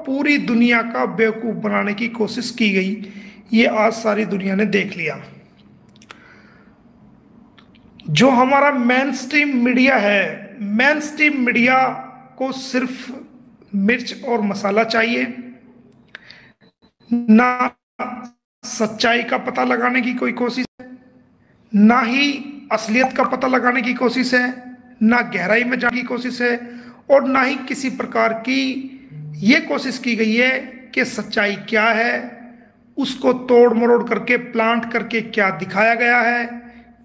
पूरी दुनिया का बेवकूफ बनाने की कोशिश की गई। ये आज सारी दुनिया ने देख लिया। जो हमारा मेन स्ट्रीम मीडिया है, मेन स्ट्रीम मीडिया को सिर्फ मिर्च और मसाला चाहिए, ना सच्चाई का पता लगाने की कोई कोशिश है, ना ही असलियत का पता लगाने की कोशिश है, ना गहराई में जाने की कोशिश है, और ना ही किसी प्रकार की ये कोशिश की गई है कि सच्चाई क्या है, उसको तोड़ मरोड़ करके प्लांट करके क्या दिखाया गया है,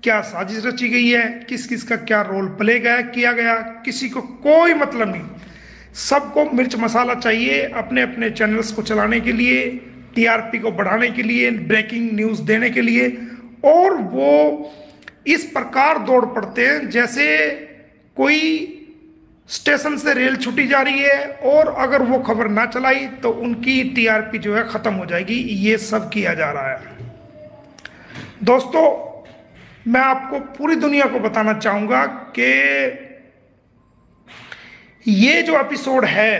क्या साजिश रची गई है, किस किस का क्या रोल प्ले गया किया गया, किसी को कोई मतलब नहीं। सबको मिर्च मसाला चाहिए अपने अपने चैनल्स को चलाने के लिए, टीआरपी को बढ़ाने के लिए, ब्रेकिंग न्यूज देने के लिए, और वो इस प्रकार दौड़ पड़ते हैं जैसे कोई स्टेशन से रेल छूटी जा रही है और अगर वो खबर ना चलाई तो उनकी टीआरपी जो है खत्म हो जाएगी। ये सब किया जा रहा है। दोस्तों, मैं आपको पूरी दुनिया को बताना चाहूंगा कि ये जो एपिसोड है,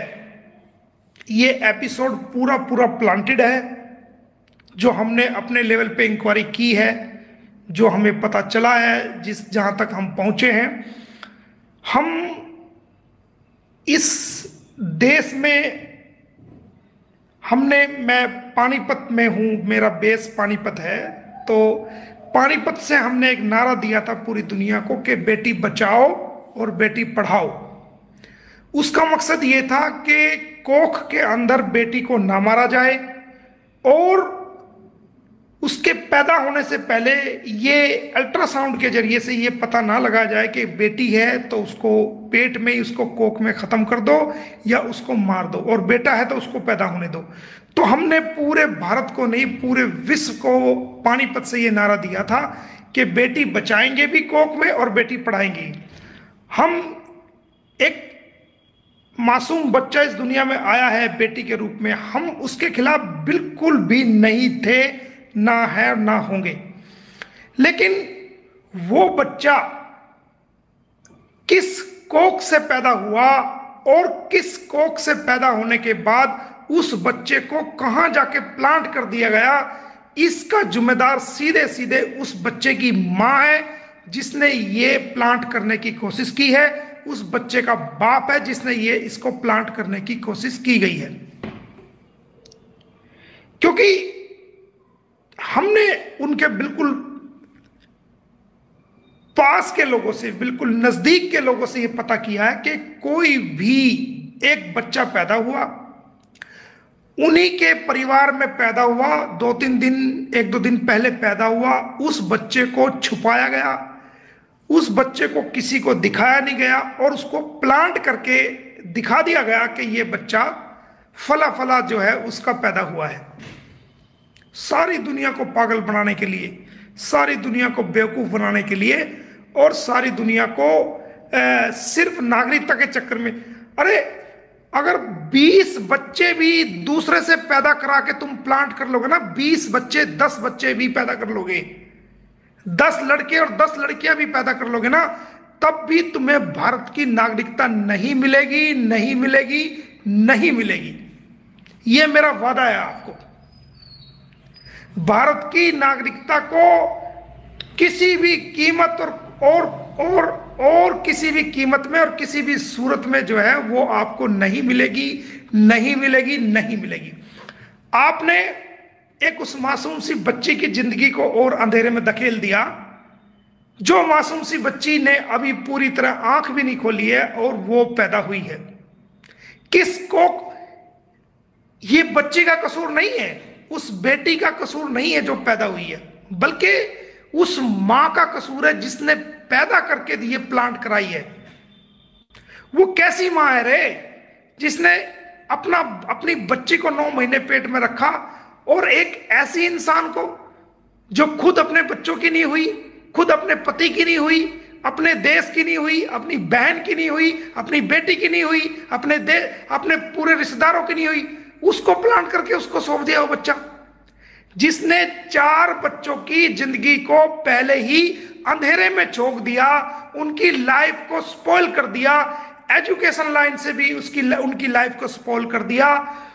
ये एपिसोड पूरा पूरा प्लांटेड है। जो हमने अपने लेवल पे इंक्वायरी की है, जो हमें पता चला है, जहां तक हम पहुंचे हैं, हम इस देश में मैं पानीपत में हूं, मेरा बेस पानीपत है। तो पानीपत से हमने एक नारा दिया था पूरी दुनिया को कि बेटी बचाओ और बेटी पढ़ाओ। उसका मकसद ये था कि कोख के अंदर बेटी को ना मारा जाए और उसके पैदा होने से पहले ये अल्ट्रासाउंड के जरिए से ये पता ना लगाया जाए कि बेटी है तो उसको पेट में, उसको कोख में खत्म कर दो या उसको मार दो, और बेटा है तो उसको पैदा होने दो। तो हमने पूरे भारत को नहीं, पूरे विश्व को पानीपत से ये नारा दिया था कि बेटी बचाएंगे भी कोख में और बेटी पढ़ाएंगे। हम एक मासूम बच्चा इस दुनिया में आया है बेटी के रूप में, हम उसके खिलाफ बिल्कुल भी नहीं थे, ना है ना होंगे। लेकिन वो बच्चा किस कोख से पैदा हुआ और किस कोख से पैदा होने के बाद उस बच्चे को कहां जाके प्लांट कर दिया गया, इसका जिम्मेदार सीधे सीधे उस बच्चे की मां है जिसने ये प्लांट करने की कोशिश की है, उस बच्चे का बाप है जिसने ये इसको प्लांट करने की कोशिश की गई है। क्योंकि हमने उनके बिल्कुल पास के लोगों से, बिल्कुल नजदीक के लोगों से यह पता किया है कि कोई भी एक बच्चा पैदा हुआ, उन्हीं के परिवार में पैदा हुआ, 2-3 दिन, 1-2 दिन पहले पैदा हुआ, उस बच्चे को छुपाया गया, उस बच्चे को किसी को दिखाया नहीं गया और उसको प्लांट करके दिखा दिया गया कि ये बच्चा फला फला जो है उसका पैदा हुआ है। सारी दुनिया को पागल बनाने के लिए, सारी दुनिया को बेवकूफ बनाने के लिए, और सारी दुनिया को सिर्फ नागरिकता के चक्कर में। अरे अगर 20 बच्चे भी दूसरे से पैदा करा के तुम प्लांट कर लोगे ना, 20 बच्चे, 10 बच्चे भी पैदा कर लोगे, 10 लड़के और 10 लड़कियां भी पैदा कर लोगे ना, तब भी तुम्हें भारत की नागरिकता नहीं मिलेगी, नहीं मिलेगी, नहीं मिलेगी। यह मेरा वादा है आपको। भारत की नागरिकता को किसी भी कीमत और किसी भी कीमत में और किसी भी सूरत में जो है वो आपको नहीं मिलेगी, नहीं मिलेगी, नहीं मिलेगी। आपने एक उस मासूम सी बच्ची की जिंदगी को और अंधेरे में धकेल दिया, जो मासूम सी बच्ची ने अभी पूरी तरह आंख भी नहीं खोली है और वो पैदा हुई है। किसको? ये बच्ची का कसूर नहीं है, उस बेटी का कसूर नहीं है जो पैदा हुई है, बल्कि उस मां का कसूर है जिसने पैदा करके ये प्लांट कराई है। वो कैसी मां है रे, जिसने अपनी बच्ची को 9 महीने पेट में रखा, और एक ऐसी इंसान को जो खुद अपने बच्चों की नहीं हुई, खुद अपने पति की नहीं हुई, अपने देश की नहीं हुई, अपनी बहन की नहीं हुई, अपनी बेटी की नहीं हुई, अपने पूरे रिश्तेदारों की नहीं हुई, उसको प्लांट करके उसको सौंप दिया वो बच्चा, जिसने 4 बच्चों की जिंदगी को पहले ही अंधेरे में झोंक दिया, उनकी लाइफ को स्पॉइल कर दिया। एजुकेशन लाइन से भी उनकी लाइफ को स्पॉइल कर दिया।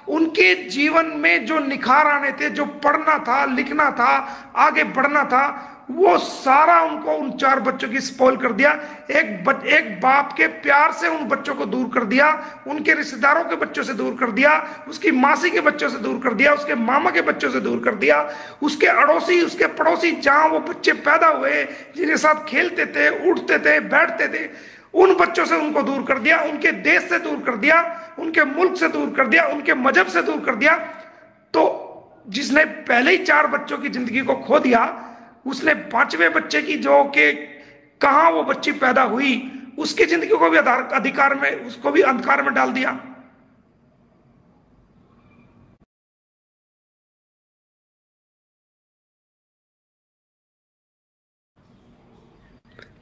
उनके जीवन में जो निखार आने थे, जो पढ़ना था, लिखना था, आगे बढ़ना था, वो सारा उनको उन 4 बच्चों की स्पॉइल कर दिया। एक बाप के प्यार से उन बच्चों को दूर कर दिया, उनके रिश्तेदारों के बच्चों से दूर कर दिया, उसकी मासी के बच्चों से दूर कर दिया, उसके मामा के बच्चों से दूर कर दिया, उसके अड़ोसी, उसके पड़ोसी, जहां वो बच्चे पैदा हुए, जिनके साथ खेलते थे, उठते थे, बैठते थे, उन बच्चों से उनको दूर कर दिया, उनके देश से दूर कर दिया, उनके मुल्क से दूर कर दिया, उनके मजहब से दूर कर दिया। तो जिसने पहले ही 4 बच्चों की जिंदगी को खो दिया, उसने 5वें बच्चे की, जो कि कहां वो बच्ची पैदा हुई, उसकी जिंदगी को भी अधिकार में, उसको भी अंधकार में डाल दिया।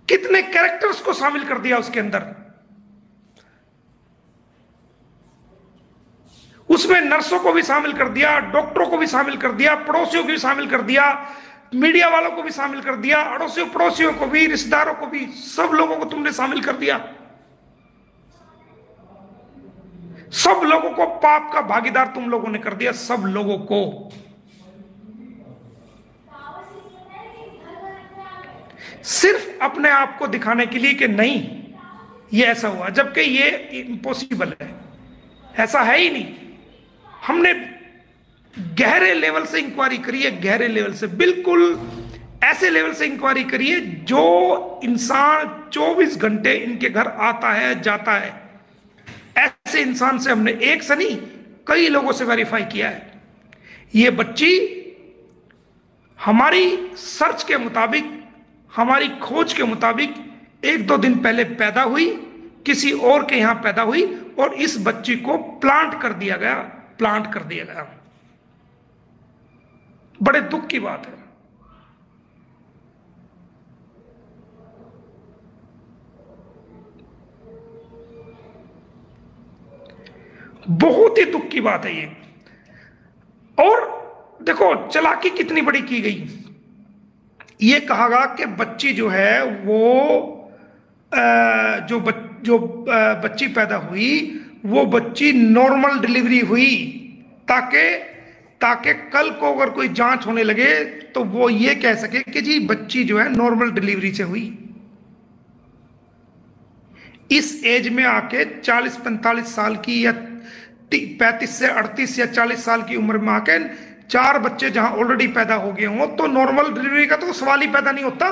कितने कैरेक्टर्स को शामिल कर दिया उसके अंदर। उसमें नर्सों को भी शामिल कर दिया, डॉक्टरों को भी शामिल कर दिया, पड़ोसियों को भी शामिल कर दिया, मीडिया वालों को भी शामिल कर दिया, अड़ोसियों पड़ोसियों को भी, रिश्तेदारों को भी, सब लोगों को तुमने शामिल कर दिया। सब लोगों को पाप का भागीदार तुम लोगों ने कर दिया, सब लोगों को। सिर्फ अपने आप को दिखाने के लिए कि नहीं ये ऐसा हुआ, जबकि ये इम्पॉसिबल है, ऐसा है ही नहीं। हमने गहरे लेवल से इंक्वायरी करी है, गहरे लेवल से, बिल्कुल ऐसे लेवल से इंक्वायरी करी है जो इंसान 24 घंटे इनके घर आता है, जाता है। ऐसे इंसान से हमने एक से नहीं, कई लोगों से वेरीफाई किया है। ये बच्ची हमारी सर्च के मुताबिक, हमारी खोज के मुताबिक 1-2 दिन पहले पैदा हुई, किसी और के यहां पैदा हुई, और इस बच्ची को प्लांट कर दिया गया, प्लांट कर दिया गया। बड़े दुख की बात है। बहुत ही दुख की बात है ये। और देखो चालाकी कितनी बड़ी की गई। ये कहा गया कि बच्ची जो है वो जो बच्ची पैदा हुई, वो बच्ची नॉर्मल डिलीवरी हुई, ताकि कल को अगर कोई जांच होने लगे तो वो ये कह सके कि जी बच्ची जो है नॉर्मल डिलीवरी से हुई। इस एज में आके 40-45 साल की, या 35 से 38 या 40 साल की उम्र में आके 4 बच्चे जहां ऑलरेडी पैदा हो गए हों, तो नॉर्मल डिलीवरी का तो सवाल ही पैदा नहीं होता।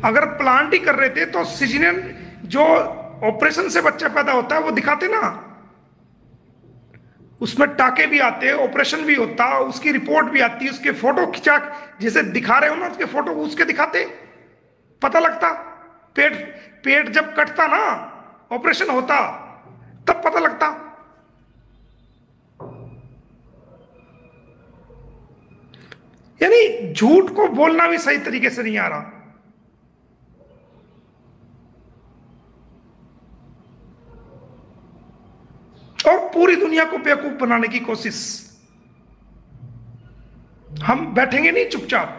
अगर प्लांट ही कर रहे थे तो सिजेरियन जो ऑपरेशन से बच्चा पैदा होता है वो दिखाते ना, उसमें टाके भी आते, ऑपरेशन भी होता, उसकी रिपोर्ट भी आती, उसके फोटो खिंचा, जैसे दिखा रहे हो ना उसके फोटो, उसके दिखाते, पता लगता। पेट जब कटता ना, ऑपरेशन होता, तब पता लगता। यानी झूठ को बोलना भी सही तरीके से नहीं आ रहा। और पूरी दुनिया को बेवकूफ बनाने की कोशिश। हम बैठेंगे नहीं चुपचाप,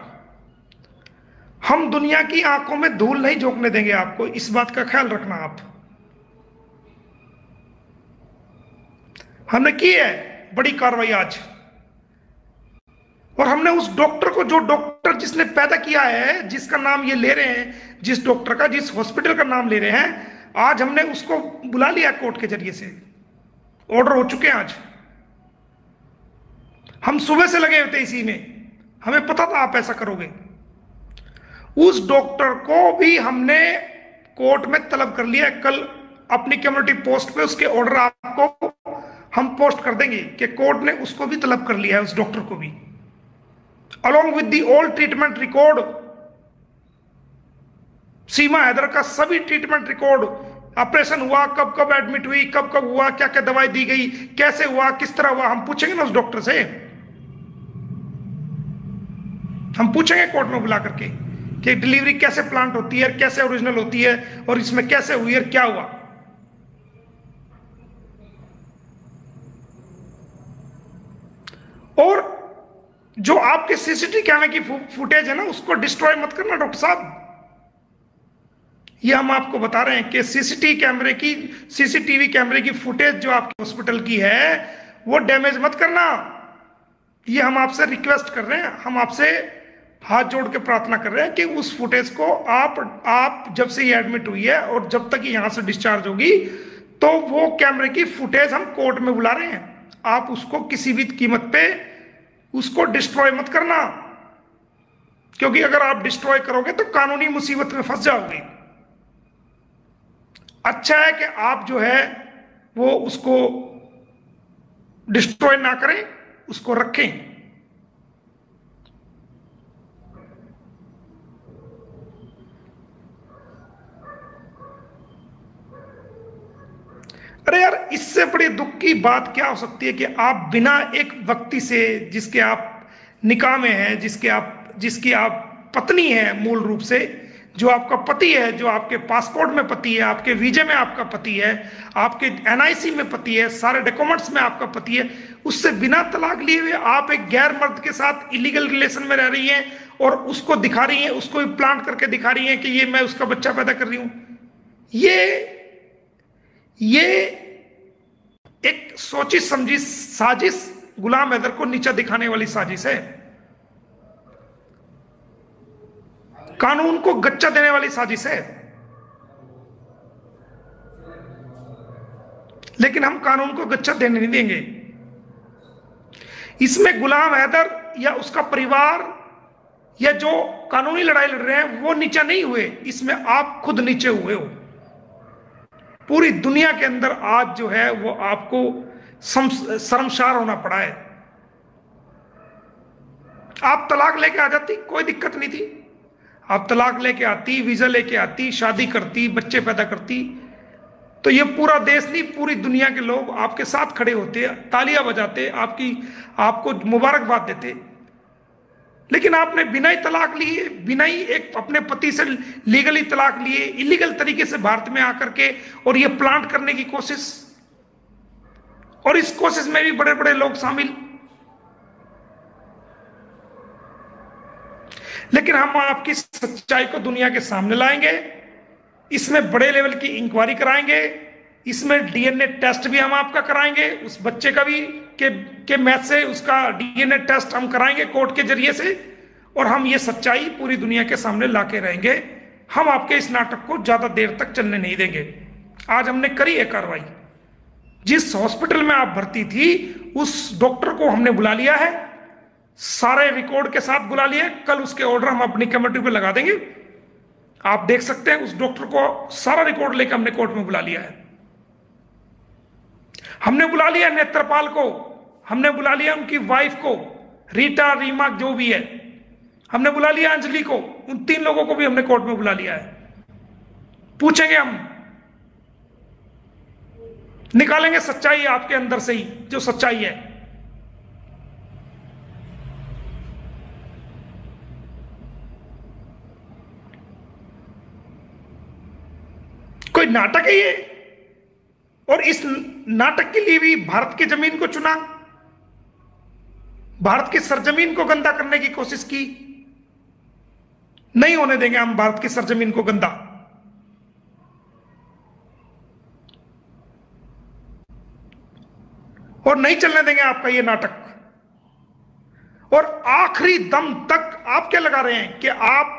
हम दुनिया की आंखों में धूल नहीं झोंकने देंगे आपको, इस बात का ख्याल रखना आप। हमने की है बड़ी कार्रवाई आज, और हमने उस डॉक्टर को, जो डॉक्टर जिसने पैदा किया है, जिसका नाम ये ले रहे हैं, जिस डॉक्टर का, जिस हॉस्पिटल का नाम ले रहे हैं, आज हमने उसको बुला लिया कोर्ट के जरिए से, ऑर्डर हो चुके हैं आज। हम सुबह से लगे हुए थे इसी में, हमें पता था आप ऐसा करोगे। उस डॉक्टर को भी हमने कोर्ट में तलब कर लिया। कल अपनी कम्युनिटी पोस्ट पे उसके ऑर्डर आपको हम पोस्ट कर देंगे कि कोर्ट ने उसको भी तलब कर लिया है, उस डॉक्टर को भी, along with the all treatment record. Seema Haider का सभी ट्रीटमेंट रिकॉर्ड, ऑपरेशन हुआ, कब कब एडमिट हुई, कब कब हुआ, क्या क्या दवाई दी गई, कैसे हुआ, किस तरह हुआ, हम पूछेंगे ना उस डॉक्टर से। हम पूछेंगे कोर्ट में बुला करके कि डिलीवरी कैसे प्लांट होती है, कैसे ओरिजिनल होती है, और इसमें कैसे हुई और क्या हुआ। और जो आपके सीसीटीवी कैमरे की फुटेज है ना, उसको डिस्ट्रॉय मत करना डॉक्टर साहब। ये हम आपको बता रहे हैं कि सीसीटीवी कैमरे की फुटेज जो आपके हॉस्पिटल की है वो डैमेज मत करना। ये हम आपसे रिक्वेस्ट कर रहे हैं, हम आपसे हाथ जोड़ के प्रार्थना कर रहे हैं कि उस फुटेज को आप जब से ये एडमिट हुई है और जब तक ये यहां से डिस्चार्ज होगी, तो वो कैमरे की फुटेज हम कोर्ट में बुला रहे हैं। आप उसको किसी भी कीमत पे उसको डिस्ट्रॉय मत करना, क्योंकि अगर आप डिस्ट्रॉय करोगे तो कानूनी मुसीबत में फंस जाओगे। अच्छा है कि आप जो है वो उसको डिस्ट्रॉय ना करें, उसको रखें। अरे यार, इससे बड़ी दुख की बात क्या हो सकती है कि आप बिना एक व्यक्ति से जिसके आप निकाह में हैं, जिसकी आप पत्नी है मूल रूप से, जो आपका पति है, जो आपके पासपोर्ट में पति है, आपके वीजे में आपका पति है, आपके एनआईसी में पति है, सारे डॉक्यूमेंट्स में आपका पति है, उससे बिना तलाक लिए हुए आप एक गैर मर्द के साथ इलीगल रिलेशन में रह रही हैं और उसको दिखा रही हैं, उसको प्लांट करके दिखा रही हैं कि ये मैं उसका बच्चा पैदा कर रही हूं। ये एक सोची समझी साजिश, गुलाम हैदर को नीचा दिखाने वाली साजिश है, कानून को गच्चा देने वाली साजिश है। लेकिन हम कानून को गच्चा देने नहीं देंगे। इसमें गुलाम हैदर या उसका परिवार या जो कानूनी लड़ाई लड़ रहे हैं वो नीचा नहीं हुए, इसमें आप खुद नीचे हुए हो। पूरी दुनिया के अंदर आज जो है वो आपको शर्मसार होना पड़ा है। आप तलाक लेके आ जाती, कोई दिक्कत नहीं थी। आप तलाक लेके आती, वीजा लेके आती, शादी करती, बच्चे पैदा करती, तो ये पूरा देश नहीं, पूरी दुनिया के लोग आपके साथ खड़े होते, तालियां बजाते, आपको मुबारकबाद देते। लेकिन आपने बिना ही तलाक लिए, बिना ही एक अपने पति से लीगली तलाक लिए, इलीगल तरीके से भारत में आकर के और ये प्लांट करने की कोशिश, और इस कोशिश में भी बड़े बड़े लोग शामिल। लेकिन हम आपकी सच्चाई को दुनिया के सामने लाएंगे, इसमें बड़े लेवल की इंक्वायरी कराएंगे, इसमें डीएनए टेस्ट भी हम आपका कराएंगे, उस बच्चे का भी के मैच से उसका डीएनए टेस्ट हम कराएंगे कोर्ट के जरिए से, और हम ये सच्चाई पूरी दुनिया के सामने लाके रहेंगे। हम आपके इस नाटक को ज्यादा देर तक चलने नहीं देंगे। आज हमने करी है कार्रवाई। जिस हॉस्पिटल में आप भर्ती थी उस डॉक्टर को हमने बुला लिया है, सारे रिकॉर्ड के साथ बुला लिया। कल उसके ऑर्डर हम अपनी कमेटी पे लगा देंगे। आप देख सकते हैं उस डॉक्टर को सारा रिकॉर्ड लेकर हमने कोर्ट में बुला लिया है। हमने बुला लिया नेत्रपाल को, हमने बुला लिया उनकी वाइफ को, रीटा रीमा जो भी है, हमने बुला लिया अंजलि को, उन 3 लोगों को भी हमने कोर्ट में बुला लिया है। पूछेंगे हम, निकालेंगे सच्चाई आपके अंदर से ही, जो सच्चाई है। कोई नाटक है ये, और इस नाटक के लिए भी भारत की जमीन को चुना, भारत की सरजमीन को गंदा करने की कोशिश की। नहीं होने देंगे हम भारत की सरजमीन को गंदा। और नहीं चलने देंगे आपका ये नाटक। और आखिरी दम तक आप क्या लगा रहे हैं कि आप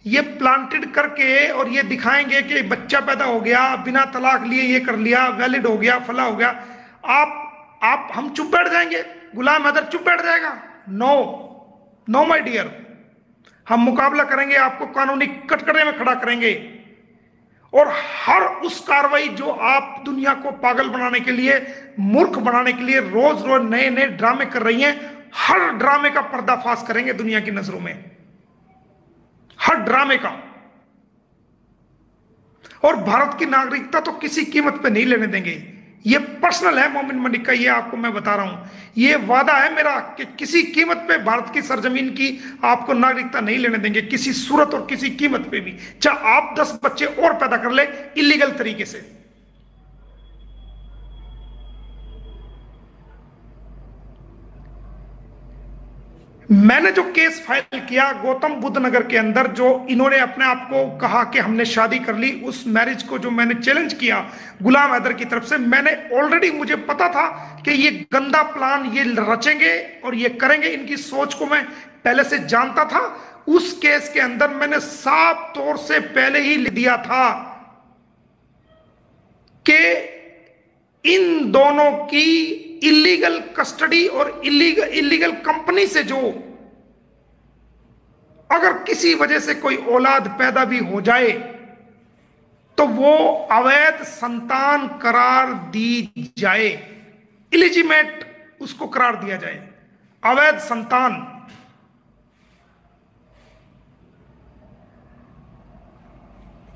ये प्लांटेड करके और ये दिखाएंगे कि बच्चा पैदा हो गया, बिना तलाक लिए ये कर लिया, वैलिड हो गया, फला हो गया। आप हम चुप बैठ जाएंगे? गुलाम हैदर चुप बैठ जाएगा? No, no my dear. हम मुकाबला करेंगे, आपको कानूनी कटघरे में खड़ा करेंगे। और हर उस कार्रवाई जो आप दुनिया को पागल बनाने के लिए, मूर्ख बनाने के लिए रोज रोज नए नए ड्रामे कर रही हैं, हर ड्रामे का पर्दाफाश करेंगे दुनिया की नजरों में, हर ड्रामे का। और भारत की नागरिकता तो किसी कीमत पे नहीं लेने देंगे। ये पर्सनल है मोमिन मलिक का, ये आपको मैं बता रहा हूं। ये वादा है मेरा कि किसी कीमत पे भारत की सरजमीन की आपको नागरिकता नहीं लेने देंगे, किसी सूरत और किसी कीमत पे भी। चाहे आप 10 बच्चे और पैदा कर ले इलीगल तरीके से। मैंने जो केस फाइल किया गौतम बुद्ध नगर के अंदर, जो इन्होंने अपने आप को कहा कि हमने शादी कर ली, उस मैरिज को जो मैंने चैलेंज किया गुलाम हैदर की तरफ से, मैंने ऑलरेडी, मुझे पता था कि ये गंदा प्लान ये रचेंगे और ये करेंगे, इनकी सोच को मैं पहले से जानता था। उस केस के अंदर मैंने साफ तौर से पहले ही लिख दिया था कि इन दोनों की इलीगल कस्टडी और इलीगल कंपनी से जो अगर किसी वजह से कोई औलाद पैदा भी हो जाए तो वो अवैध संतान करार दी जाए, इलिजिमेट उसको करार दिया जाए, अवैध संतान।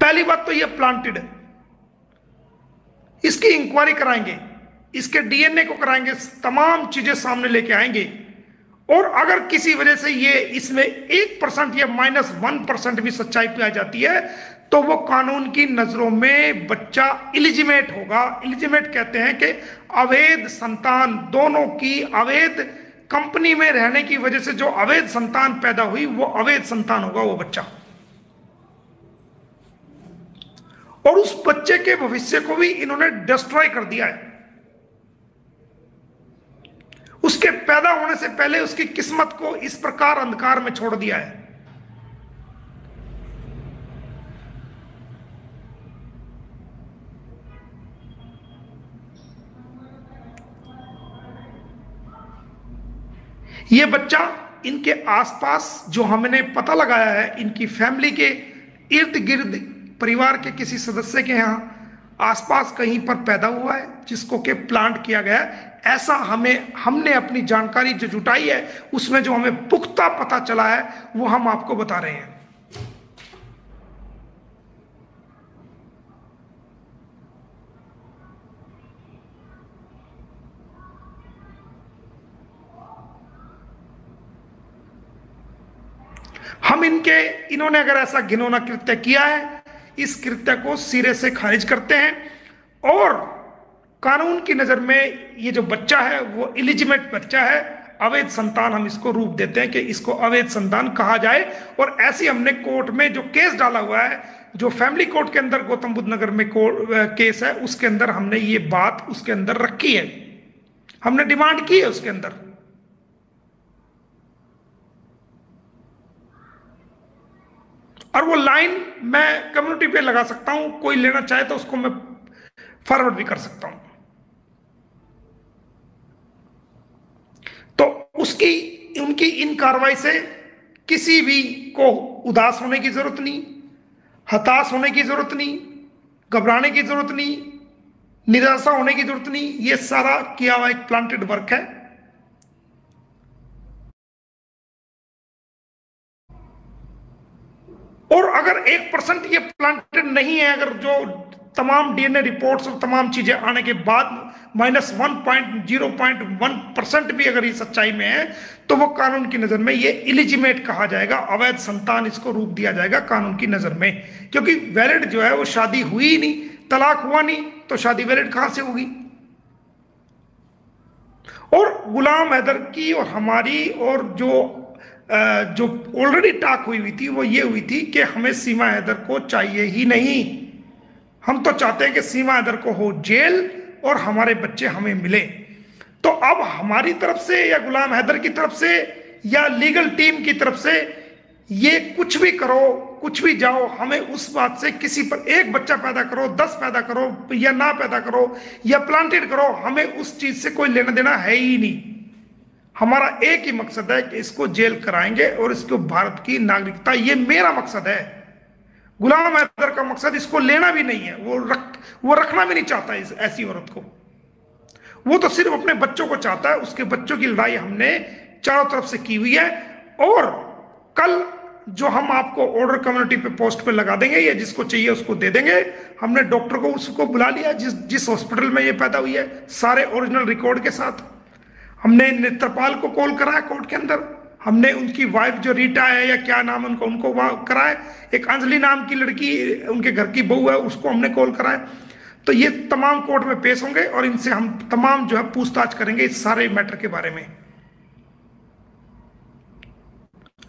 पहली बात तो ये प्लांटेड है, इसकी इंक्वायरी कराएंगे, इसके डीएनए को कराएंगे, तमाम चीजें सामने लेके आएंगे। और अगर किसी वजह से ये इसमें 1% या -1% भी सच्चाई पाई जाती है तो वो कानून की नजरों में बच्चा इलिजिमेट होगा। इलिजिमेट कहते हैं कि अवैध संतान, दोनों की अवैध कंपनी में रहने की वजह से जो अवैध संतान पैदा हुई वो अवैध संतान होगा वो बच्चा। और उस बच्चे के भविष्य को भी इन्होंने डिस्ट्रॉय कर दिया है। उसके पैदा होने से पहले उसकी किस्मत को इस प्रकार अंधकार में छोड़ दिया है। यह बच्चा इनके आसपास जो हमने पता लगाया है, इनकी फैमिली के इर्द गिर्द परिवार के किसी सदस्य के यहां आसपास कहीं पर पैदा हुआ है जिसको कि प्लांट किया गया है। ऐसा हमने अपनी जानकारी जो जुटाई है उसमें जो हमें पुख्ता पता चला है वो हम आपको बता रहे हैं। इन्होंने अगर ऐसा घिनौना कृत्य किया है, इस कृत्य को सिरे से खारिज करते हैं और कानून की नजर में ये जो बच्चा है वो इलिजिमेट बच्चा है, अवैध संतान हम इसको रूप देते हैं कि इसको अवैध संतान कहा जाए। और ऐसी हमने कोर्ट में जो केस डाला हुआ है, जो फैमिली कोर्ट के अंदर गौतम बुद्ध नगर में केस है, उसके अंदर हमने ये बात उसके अंदर रखी है, हमने डिमांड की है उसके अंदर। और वो लाइन मैं कम्युनिटी पे लगा सकता हूं, कोई लेना चाहे तो उसको मैं फॉरवर्ड भी कर सकता हूं। तो उनकी इन कार्रवाई से किसी भी को उदास होने की जरूरत नहीं, हताश होने की जरूरत नहीं, घबराने की जरूरत नहीं, निराशा होने की जरूरत नहीं। ये सारा किया हुआ एक प्लांटेड वर्क है। और अगर 1% ये प्लांटेड नहीं है, अगर जो तमाम डीएनए रिपोर्ट्स और तमाम चीजें आने के बाद -1.0.1% भी अगर ये सच्चाई में है तो वो कानून की नजर में ये इलिजिमेट कहा जाएगा, अवैध संतान इसको रूप दिया जाएगा कानून की नजर में। क्योंकि वैलिड जो है वो शादी हुई ही नहीं, तलाक हुआ नहीं, तो शादी वैलिड कहां से होगी। और गुलाम हैदर की और हमारी और जो ऑलरेडी टाक हुई थी वो ये हुई थी कि हमें सीमा हैदर को चाहिए ही नहीं। हम तो चाहते हैं कि सीमा हैदर को हो जेल और हमारे बच्चे हमें मिले। तो अब हमारी तरफ से या गुलाम हैदर की तरफ से या लीगल टीम की तरफ से ये कुछ भी करो, कुछ भी जाओ, हमें उस बात से किसी पर एक बच्चा पैदा करो, 10 पैदा करो या ना पैदा करो या प्लांटेड करो, हमें उस चीज से कोई लेना देना है ही नहीं। हमारा एक ही मकसद है कि इसको जेल कराएंगे और इसको भारत की नागरिकता, ये मेरा मकसद है। गुलाम हैदर का मकसद इसको लेना भी नहीं है, वो रखना भी नहीं चाहता इस ऐसी औरत को। वो तो सिर्फ अपने बच्चों को चाहता है। उसके बच्चों की लड़ाई हमने चारों तरफ से की हुई है। और कल जो हम आपको ऑर्डर कम्युनिटी पे पोस्ट पे लगा देंगे, या जिसको चाहिए उसको दे देंगे। हमने डॉक्टर को उसको बुला लिया जिस हॉस्पिटल में ये पैदा हुई है, सारे ओरिजिनल रिकॉर्ड के साथ। हमने नेत्रपाल को कॉल करा है कोर्ट के अंदर। हमने उनकी वाइफ जो रीटा है या क्या नाम है उनको वहां कराए। एक अंजलि नाम की लड़की उनके घर की बहू है, उसको हमने कॉल कराए। तो ये तमाम कोर्ट में पेश होंगे और इनसे हम तमाम जो है पूछताछ करेंगे इस सारे मैटर के बारे में।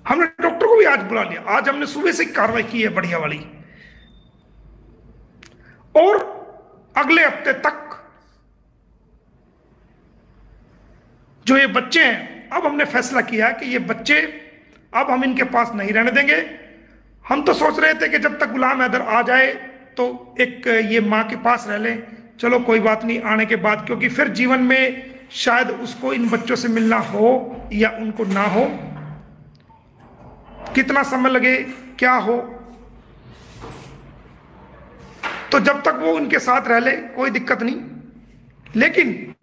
हमने डॉक्टर को भी आज बुला लिया, आज हमने सुबह से कार्रवाई की है बढ़िया वाली। और अगले हफ्ते तक जो ये बच्चे हैं, अब हमने फैसला किया कि ये बच्चे अब हम इनके पास नहीं रहने देंगे। हम तो सोच रहे थे कि जब तक गुलाम हैदर आ जाए तो एक ये माँ के पास रह लें, चलो कोई बात नहीं, आने के बाद, क्योंकि फिर जीवन में शायद उसको इन बच्चों से मिलना हो या उनको ना हो, कितना समय लगे, क्या हो, तो जब तक वो उनके साथ रह ले कोई दिक्कत नहीं। लेकिन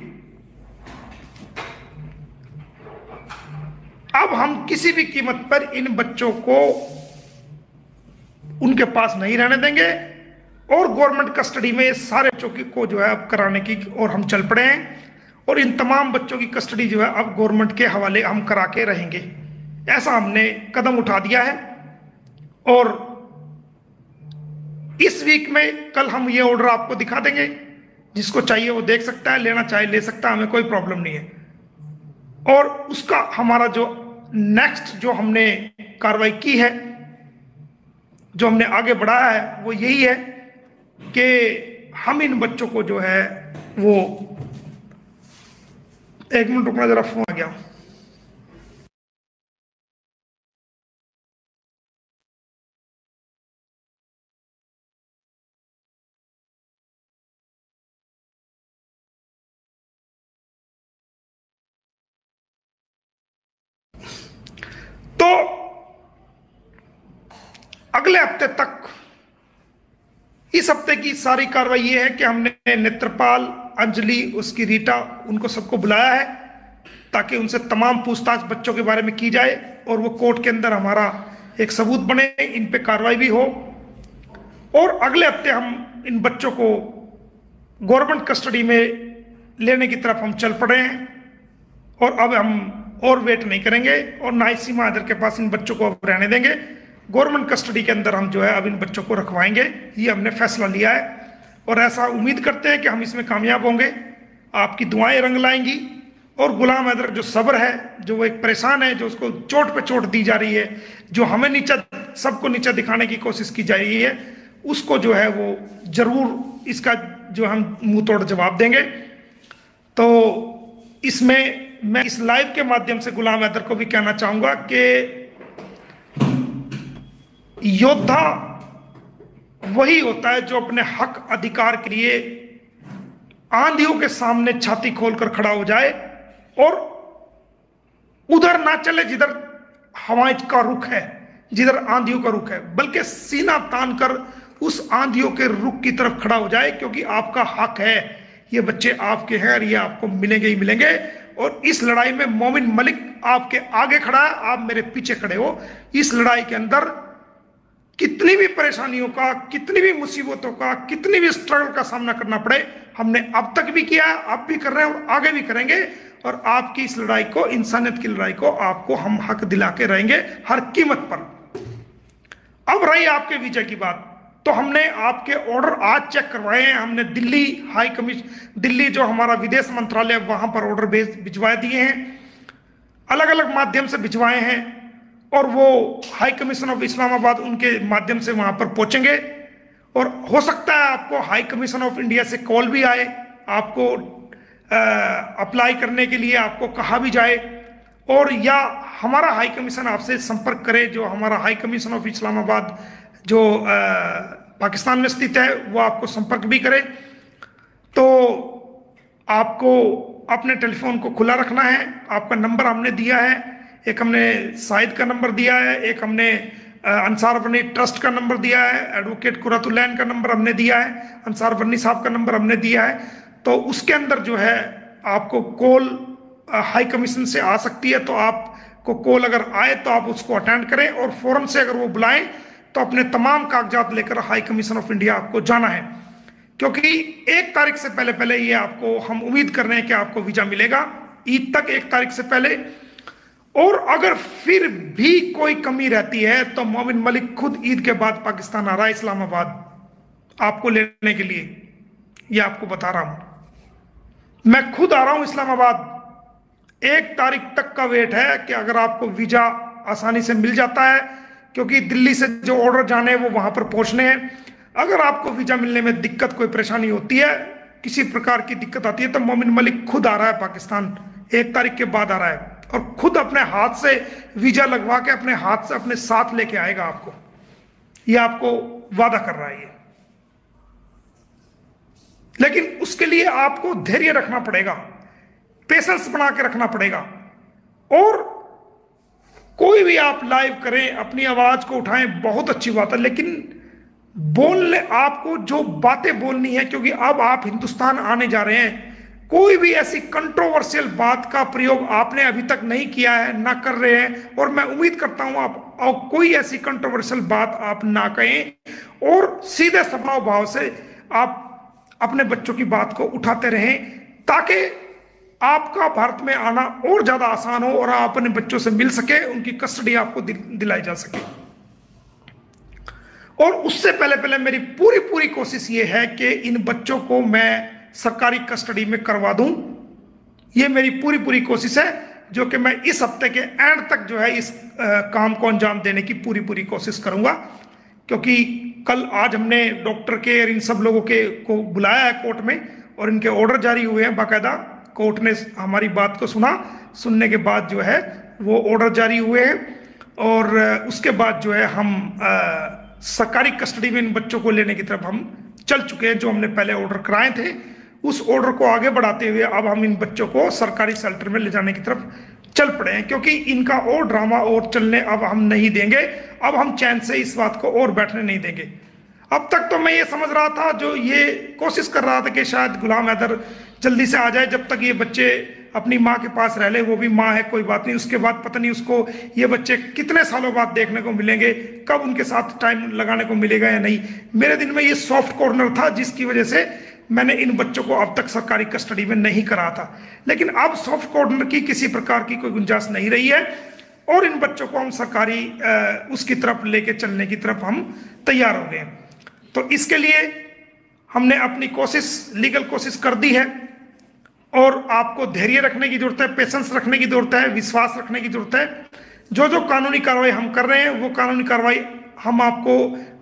अब हम किसी भी कीमत पर इन बच्चों को उनके पास नहीं रहने देंगे और गवर्नमेंट कस्टडी में सारे बच्चों को जो है अब कराने की और हम चल पड़े हैं। और इन तमाम बच्चों की कस्टडी जो है अब गवर्नमेंट के हवाले हम करा के रहेंगे, ऐसा हमने कदम उठा दिया है। और इस वीक में कल हम ये ऑर्डर आपको दिखा देंगे, जिसको चाहिए वो देख सकता है, लेना चाहे ले सकता है, हमें कोई प्रॉब्लम नहीं है। और उसका हमारा जो नेक्स्ट जो हमने कार्रवाई की है, जो हमने आगे बढ़ाया है, वो यही है कि हम इन बच्चों को जो है वो, एक मिनट रुकना जरा, फोन आ गया। तो अगले हफ्ते तक, इस हफ्ते की सारी कार्रवाई ये है कि हमने नेत्रपाल, अंजलि, उसकी रीटा, उनको सबको बुलाया है ताकि उनसे तमाम पूछताछ बच्चों के बारे में की जाए और वो कोर्ट के अंदर हमारा एक सबूत बने, इन पे कार्रवाई भी हो। और अगले हफ्ते हम इन बच्चों को गवर्नमेंट कस्टडी में लेने की तरफ हम चल पड़े हैं। और अब हम और वेट नहीं करेंगे और ना ही सीमा हैदर के पास इन बच्चों को अब रहने देंगे। गवर्नमेंट कस्टडी के अंदर हम जो है अब इन बच्चों को रखवाएंगे, ये हमने फैसला लिया है। और ऐसा उम्मीद करते हैं कि हम इसमें कामयाब होंगे, आपकी दुआएं रंग लाएंगी। और गुलाम हैदर जो सब्र है, जो वो एक परेशान है, जो उसको चोट पे चोट दी जा रही है, जो हमें नीचा, सबको नीचा दिखाने की कोशिश की जा रही है, उसको जो है वो जरूर इसका जो हम मुंह तोड़ जवाब देंगे। तो इसमें मैं इस लाइव के माध्यम से गुलाम हैदर को भी कहना चाहूंगा कि योद्धा वही होता है जो अपने हक अधिकार के लिए आंधियों के सामने छाती खोलकर खड़ा हो जाए और उधर ना चले जिधर हवाएं का रुख है, जिधर आंधियों का रुख है, बल्कि सीना तान कर उस आंधियों के रुख की तरफ खड़ा हो जाए, क्योंकि आपका हक है, ये बच्चे आपके हैं और ये आपको मिलेंगे ही मिलेंगे। और इस लड़ाई में मोमिन मलिक आपके आगे खड़ा है, आप मेरे पीछे खड़े हो। इस लड़ाई के अंदर कितनी भी परेशानियों का, कितनी भी मुसीबतों का, कितनी भी स्ट्रगल का सामना करना पड़े, हमने अब तक भी किया, अब भी कर रहे हैं और आगे भी करेंगे। और आपकी इस लड़ाई को, इंसानियत की लड़ाई को, आपको हम हक दिला के रहेंगे हर कीमत पर। अब रही आपके विजय की बात, तो हमने आपके ऑर्डर आज चेक करवाए हैं। हमने दिल्ली हाई कमीशन, दिल्ली जो हमारा विदेश मंत्रालय, वहां पर ऑर्डर भिजवा दिए हैं, अलग अलग माध्यम से भिजवाए हैं। और वो हाई कमीशन ऑफ इस्लामाबाद, उनके माध्यम से वहां पर पहुंचेंगे। और हो सकता है आपको हाई कमीशन ऑफ इंडिया से कॉल भी आए, आपको अप्लाई करने के लिए आपको कहा भी जाए, और या हमारा हाई कमीशन आपसे संपर्क करे। जो हमारा हाई कमीशन ऑफ इस्लामाबाद जो पाकिस्तान में स्थित है, वो आपको संपर्क भी करे। तो आपको अपने टेलीफोन को खुला रखना है। आपका नंबर हमने दिया है, एक हमने साइद का नंबर दिया है, एक हमने अंसार बनी ट्रस्ट का नंबर दिया है, एडवोकेट कुरतुलैन का नंबर हमने दिया है, अंसार बनी साहब का नंबर हमने दिया है। तो उसके अंदर जो है आपको कॉल हाई कमीशन से आ सकती है। तो आपको कॉल अगर आए तो आप उसको अटेंड करें, और फौरन से अगर वो बुलाएं तो अपने तमाम कागजात लेकर हाई कमीशन ऑफ इंडिया आपको जाना है, क्योंकि 1 तारीख से पहले पहले ये आपको, हम उम्मीद कर रहे हैं कि आपको वीजा मिलेगा ईद तक, 1 तारीख से पहले। और अगर फिर भी कोई कमी रहती है तो मोमिन मलिक खुद ईद के बाद पाकिस्तान आ रहा है, इस्लामाबाद आपको लेने के लिए। ये आपको बता रहा हूं, मैं खुद आ रहा हूं इस्लामाबाद। 1 तारीख तक का वेट है कि अगर आपको वीजा आसानी से मिल जाता है, क्योंकि दिल्ली से जो ऑर्डर जाने हैं वो वहां पर पहुंचने हैं। अगर आपको वीजा मिलने में दिक्कत, कोई परेशानी होती है, किसी प्रकार की दिक्कत आती है, तो मोमिन मलिक खुद आ रहा है पाकिस्तान, 1 तारीख के बाद आ रहा है, और खुद अपने हाथ से वीजा लगवा के अपने हाथ से अपने साथ लेके आएगा आपको। ये आपको वादा कर रहा है ये। लेकिन उसके लिए आपको धैर्य रखना पड़ेगा, पेशेंस बना के रखना पड़ेगा। और कोई भी आप लाइव करें, अपनी आवाज को उठाएं, बहुत अच्छी बात है, लेकिन बोलने, आपको जो बातें बोलनी है, क्योंकि अब आप हिंदुस्तान आने जा रहे हैं, कोई भी ऐसी कंट्रोवर्शियल बात का प्रयोग आपने अभी तक नहीं किया है, ना कर रहे हैं, और मैं उम्मीद करता हूं आप और कोई ऐसी कंट्रोवर्शियल बात आप ना कहें, और सीधे स्वभाव भाव से आप अपने बच्चों की बात को उठाते रहें, ताकि आपका भारत में आना और ज्यादा आसान हो और आप अपने बच्चों से मिल सके, उनकी कस्टडी आपको दिलाई जा सके। और उससे पहले पहले मेरी पूरी पूरी कोशिश ये है कि इन बच्चों को मैं सरकारी कस्टडी में करवा दूं। ये मेरी पूरी पूरी कोशिश है, जो कि मैं इस हफ्ते के एंड तक जो है इस काम को अंजाम देने की पूरी पूरी कोशिश करूंगा। क्योंकि कल आज हमने डॉक्टर के और इन सब लोगों के को बुलाया है कोर्ट में, और इनके ऑर्डर जारी हुए हैं बाकायदा। कोर्ट ने हमारी बात को सुना, सुनने के बाद जो है वो ऑर्डर जारी हुए हैं, और उसके बाद जो है हम सरकारी कस्टडी में इन बच्चों को लेने की तरफ हम चल चुके हैं। जो हमने पहले ऑर्डर कराए थे, उस ऑर्डर को आगे बढ़ाते हुए अब हम इन बच्चों को सरकारी शेल्टर में ले जाने की तरफ चल पड़े हैं, क्योंकि इनका और ड्रामा और चलने अब हम नहीं देंगे। अब हम चैन से इस बात को और बैठने नहीं देंगे। अब तक तो मैं ये समझ रहा था, जो ये कोशिश कर रहा था कि शायद गुलाम हैदर जल्दी से आ जाए, जब तक ये बच्चे अपनी माँ के पास रह ले, वो भी माँ है, कोई बात नहीं, उसके बाद पता नहीं उसको ये बच्चे कितने सालों बाद देखने को मिलेंगे, कब उनके साथ टाइम लगाने को मिलेगा या नहीं। मेरे दिन में ये सॉफ्ट कॉर्नर था, जिसकी वजह से मैंने इन बच्चों को अब तक सरकारी कस्टडी में नहीं करा था। लेकिन अब सॉफ्ट कॉर्नर की किसी प्रकार की कोई गुंजाइश नहीं रही है, और इन बच्चों को हम सरकारी उसकी तरफ लेके चलने की तरफ हम तैयार हो गए। तो इसके लिए हमने अपनी कोशिश, लीगल कोशिश कर दी है, और आपको धैर्य रखने की जरूरत है, पेशेंस रखने की जरूरत है, विश्वास रखने की जरूरत है। जो जो कानूनी कार्रवाई हम कर रहे हैं, वो कानूनी कार्रवाई हम आपको,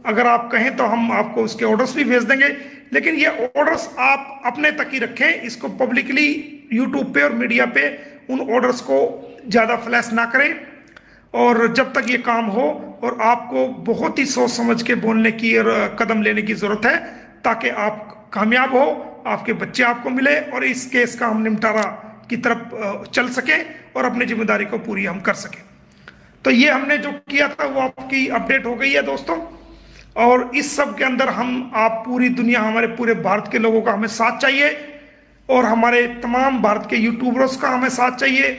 अगर आप कहें तो हम आपको उसके ऑर्डर्स भी भेज देंगे। लेकिन ये ऑर्डर्स आप अपने तक ही रखें, इसको पब्लिकली यूट्यूब पे और मीडिया पे उन ऑर्डर्स को ज्यादा फ्लैश ना करें, और जब तक ये काम हो। और आपको बहुत ही सोच समझ के बोलने की और कदम लेने की जरूरत है, ताकि आप कामयाब हो, आपके बच्चे आपको मिले, और इस केस का हम निपटारा की तरफ चल सके और अपनी जिम्मेदारी को पूरी हम कर सके। तो ये हमने जो किया था वो आपकी अपडेट हो गई है दोस्तों। और इस सब के अंदर हम, आप पूरी दुनिया, हमारे पूरे भारत के लोगों का हमें साथ चाहिए, और हमारे तमाम भारत के यूट्यूबर्स का हमें साथ चाहिए।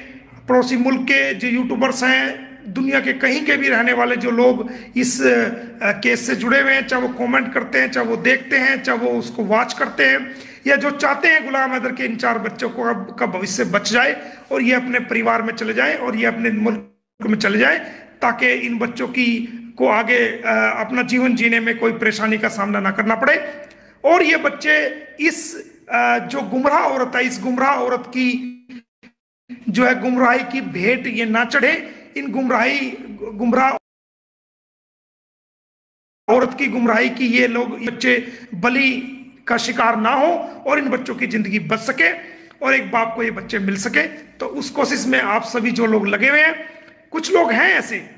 पड़ोसी मुल्क के जो यूट्यूबर्स हैं, दुनिया के कहीं के भी रहने वाले जो लोग इस केस से जुड़े हुए हैं, चाहे वो कमेंट करते हैं, चाहे वो देखते हैं, चाहे वो उसको वॉच करते हैं, या जो चाहते हैं गुलाम हैदर के इन 4 बच्चों को का भविष्य बच जाए, और ये अपने परिवार में चले जाए, और ये अपने मुल्क में चले जाए, ताकि इन बच्चों की को आगे अपना जीवन जीने में कोई परेशानी का सामना ना करना पड़े। और ये बच्चे इस जो गुमराह औरत है, इस गुमराह औरत की जो है गुमराही की भेंट ये ना चढ़े। इन गुमराह औरत की गुमराही की ये लोग बच्चे बलि का शिकार ना हो, और इन बच्चों की जिंदगी बच सके, और एक बाप को ये बच्चे मिल सके। तो उस कोशिश में आप सभी जो लोग लगे हुए हैं, कुछ लोग हैं ऐसे,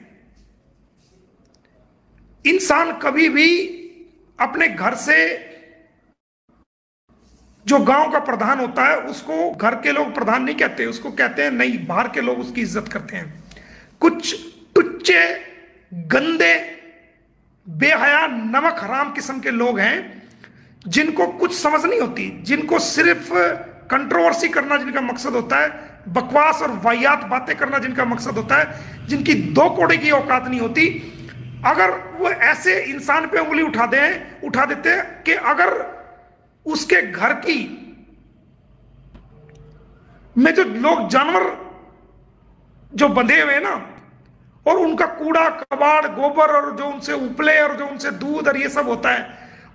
इंसान कभी भी अपने घर से, जो गांव का प्रधान होता है, उसको घर के लोग प्रधान नहीं कहते, उसको कहते हैं, नहीं, बाहर के लोग उसकी इज्जत करते हैं। कुछ टुच्चे, गंदे, बेहया, नमक हराम किस्म के लोग हैं, जिनको कुछ समझ नहीं होती, जिनको सिर्फ कंट्रोवर्सी करना जिनका मकसद होता है, बकवास और वाहियात बातें करना जिनका मकसद होता है, जिनकी 2 कौड़े की औकात नहीं होती। अगर वो ऐसे इंसान पे उंगली उठा देते हैं कि अगर उसके घर की में जो लोग, जानवर जो बंधे हुए हैं ना, और उनका कूड़ा कबाड़, गोबर, और जो उनसे उपले, और जो उनसे दूध और ये सब होता है,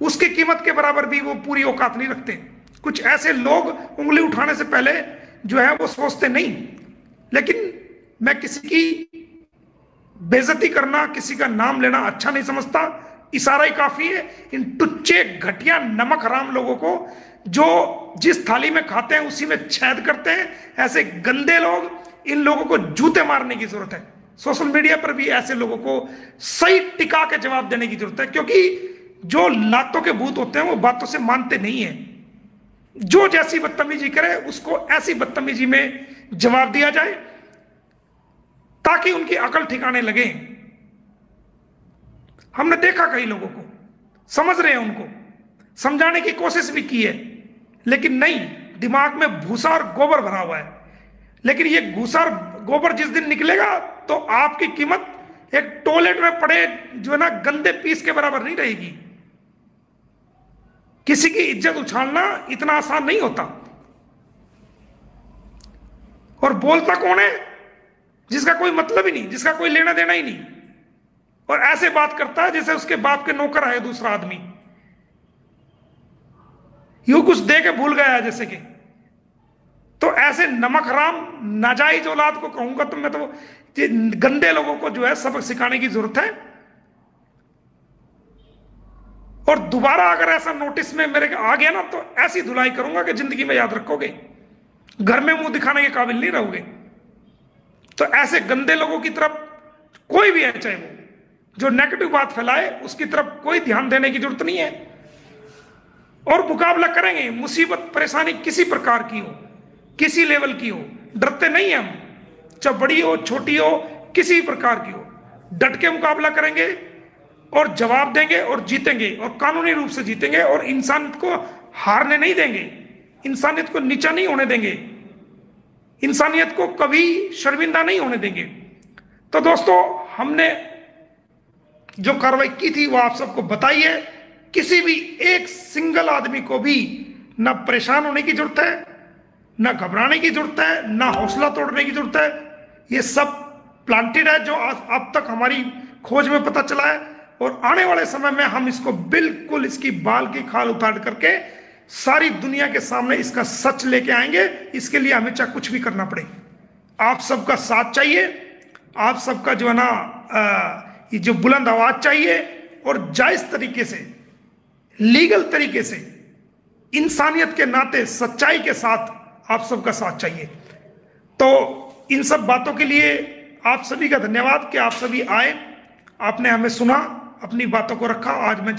उसकी कीमत के बराबर भी वो पूरी औकात नहीं रखते। कुछ ऐसे लोग उंगली उठाने से पहले जो है वो सोचते नहीं। लेकिन मैं किसी की बेइज्जती करना, किसी का नाम लेना अच्छा नहीं समझता, इशारा ही काफी है इन टुच्चे घटिया नमक हराम लोगों को, जो जिस थाली में खाते हैं उसी में छेद करते हैं। ऐसे गंदे लोग, इन लोगों को जूते मारने की जरूरत है। सोशल मीडिया पर भी ऐसे लोगों को सही टिका के जवाब देने की जरूरत है, क्योंकि जो लातों के भूत होते हैं वो बातों से मानते नहीं है। जो जैसी बदतमीजी करे उसको ऐसी बदतमीजी में जवाब दिया जाए ताकि उनकी अकल ठिकाने लगे। हमने देखा कई लोगों को, समझ रहे हैं, उनको समझाने की कोशिश भी की है, लेकिन नहीं, दिमाग में भूसा और गोबर भरा हुआ है। लेकिन ये भूसा और गोबर जिस दिन निकलेगा तो आपकी कीमत एक टॉयलेट में पड़े जो है ना गंदे पीस के बराबर नहीं रहेगी। किसी की इज्जत उछालना इतना आसान नहीं होता। और बोलता कौन है? जिसका कोई मतलब ही नहीं, जिसका कोई लेना देना ही नहीं, और ऐसे बात करता है जैसे उसके बाप के नौकर है दूसरा आदमी, यूं कुछ दे के भूल गया है जैसे कि। तो ऐसे नमक हराम नाजायज औलाद को कहूंगा तो मैं, तो गंदे लोगों को जो है सबक सिखाने की जरूरत है। और दोबारा अगर ऐसा नोटिस में मेरे आ गया ना तो ऐसी धुलाई करूंगा कि जिंदगी में याद रखोगे, घर में मुंह दिखाने के काबिल नहीं रहोगे। तो ऐसे गंदे लोगों की तरफ कोई भी है, चाहे वो जो नेगेटिव बात फैलाए, उसकी तरफ कोई ध्यान देने की जरूरत नहीं है। और मुकाबला करेंगे, मुसीबत परेशानी किसी प्रकार की हो, किसी लेवल की हो, डरते नहीं हम, चाहे बड़ी हो छोटी हो, किसी प्रकार की हो, डट के मुकाबला करेंगे और जवाब देंगे और जीतेंगे, और कानूनी रूप से जीतेंगे, और इंसानियत को हारने नहीं देंगे, इंसानियत को नीचा नहीं होने देंगे, इंसानियत को कभी शर्मिंदा नहीं होने देंगे। तो दोस्तों, हमने जो कार्रवाई की थी वो आप सबको बताई है। किसी भी एक सिंगल आदमी को भी ना परेशान होने की जरूरत है, ना घबराने की जरूरत है, ना हौसला तोड़ने की जरूरत है। ये सब प्लांटेड है जो अब तक हमारी खोज में पता चला है, और आने वाले समय में हम इसको बिल्कुल इसकी बाल की खाल उतार करके सारी दुनिया के सामने इसका सच लेके आएंगे। इसके लिए हमें चाहे कुछ भी करना पड़े। आप सबका साथ चाहिए, आप सबका जो है ना ये जो बुलंद आवाज चाहिए, और जायज तरीके से, लीगल तरीके से, इंसानियत के नाते, सच्चाई के साथ आप सबका साथ चाहिए। तो इन सब बातों के लिए आप सभी का धन्यवाद कि आप सभी आए, आपने हमें सुना, अपनी बातों को रखा। आज मैं